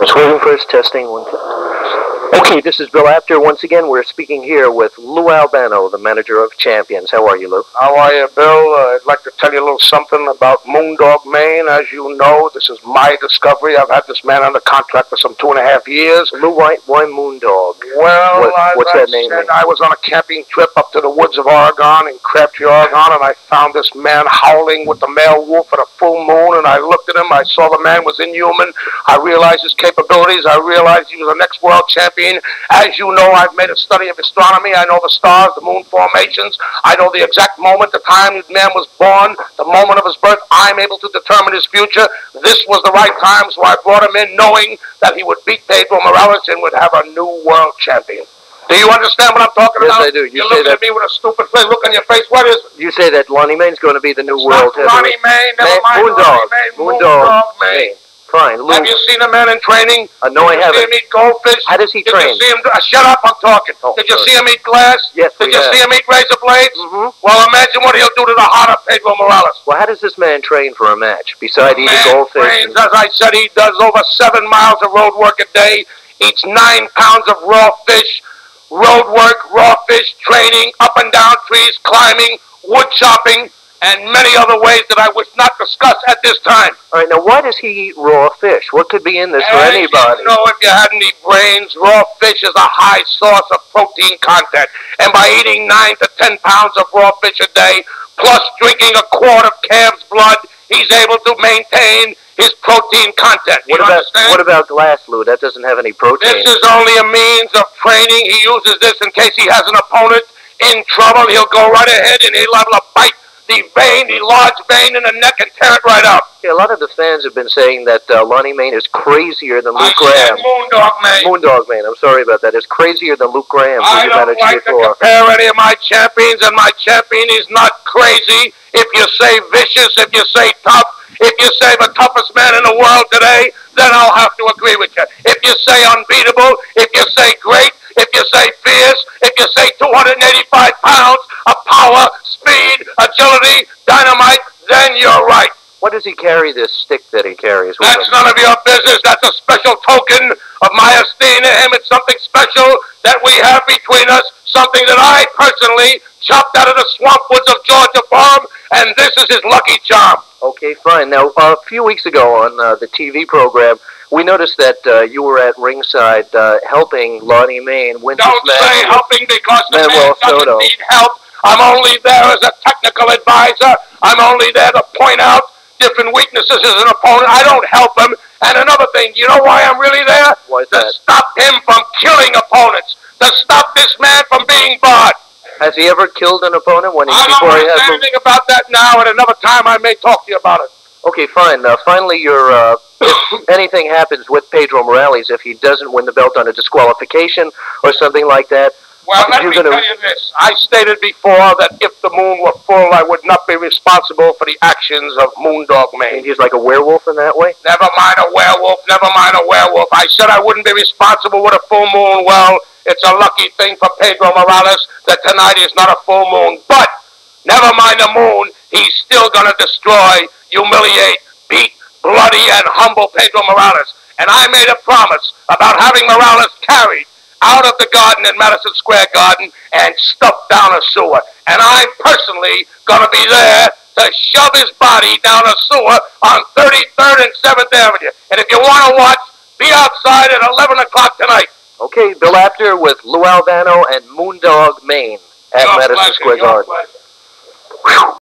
Just waiting for his testing. Okay, this is Bill Apter. Once again, we're speaking here with Lou Albano, the manager of Champions. How are you, Lou? How are you, Bill? I'd like to tell you a little something about Moondog Mayne. As you know, this is my discovery. I've had this man under contract for some 2.5 years. Lou, why Moondog? Well, what's that name? I was on a camping trip up to the woods of Oregon, in Crabtree, Oregon, and I found this man howling with the male wolf at a full moon, and I looked at him. I saw the man was inhuman. I realized his capabilities. I realized he was the next world champion. As you know, I've made a study of astronomy. I know the stars, the moon formations. I know the exact moment, the time the man was born, the moment of his birth. I'm able to determine his future. This was the right time, so I brought him in knowing that he would beat Pedro Morales and would have a new world champion. Do you understand what I'm talking about? Yes, I do. You're looking at me with a stupid look on your face. What is it? You say that Lonnie Mayne's going to be the new world heavyweight. Lonnie Mayne, never mind Moondog. Lonnie Mayne. Moondog Mayne. Fine. Lou. Have you seen a man in training? No, I haven't. Did you see him eat goldfish? How does he train? Did you see him... shut up, I'm talking. Oh, did you see him eat glass? Yes, Did you see him eat razor blades? Mm-hmm. Well, imagine what he'll do to the heart of Pedro Morales. Well, how does this man train for a match, besides eating goldfish? Trains, as I said, he does over 7 miles of road work a day, eats 9 pounds of raw fish, road work, raw fish, training, up and down trees, climbing, wood chopping, and many other ways that I would not discuss at this time. All right, now why does he eat raw fish? What could be in this for anybody? You know, if you had any brains, raw fish is a high source of protein content. And by eating 9 to 10 pounds of raw fish a day, plus drinking a quart of calf's blood, he's able to maintain his protein content. What about glass, Lou? That doesn't have any protein. This is only a means of training. He uses this in case he has an opponent in trouble. He'll go right ahead and he'll have a bite the vein, the large vein in the neck, and tear it right up. Yeah, a lot of the fans have been saying that Lonnie Mayne is crazier than Luke Graham. Moondog Mayne. Moondog Mayne, I'm sorry about that. Is crazier than Luke Graham. I don't like to compare any of my champions, and my champion is not crazy. If you say vicious, if you say tough, if you say the toughest man in the world today, then I'll have to agree with you. If you say unbeatable, if you say great, if you say fierce, if you say 285 pounds of power, speed, agility, dynamite, then you're right. What does he carry, this stick that he carries with That's him? none of your business. That's a special token of my esteem to him. It's something special that we have between us, something that I personally chopped out of the swamp woods of Georgia Farm, and this is his lucky charm. Okay, fine. Now, a few weeks ago on the TV program, we noticed that you were at ringside helping Lonnie Mayne win this match. Don't say helping because the man doesn't need help. I'm only there as a technical advisor. I'm only there to point out different weaknesses as an opponent. I don't help him. And another thing, you know why I'm really there? Why is that? To stop him from killing opponents. To stop this man from being barred. Has he ever killed an opponent when he I don't want to say anything about that now. At another time, I may talk to you about it. Okay, fine. Finally, if anything happens with Pedro Morales, if he doesn't win the belt on a disqualification or something like that, well, let me tell you this. I stated before that if the moon were full, I would not be responsible for the actions of Moondog Mayne. He's like a werewolf in that way? Never mind a werewolf, never mind a werewolf. I said I wouldn't be responsible with a full moon. Well, it's a lucky thing for Pedro Morales that tonight is not a full moon. But, never mind the moon, he's still going to destroy, humiliate, beat, bloody, and humble Pedro Morales. And I made a promise about having Morales carried out of the garden in Madison Square Garden and stuffed down a sewer. And I'm personally going to be there to shove his body down a sewer on 33rd and 7th Avenue. And if you want to watch, be outside at 11 o'clock tonight. Okay, Bill Apter with Lou Albano and Moondog Mayne at Madison Square Garden.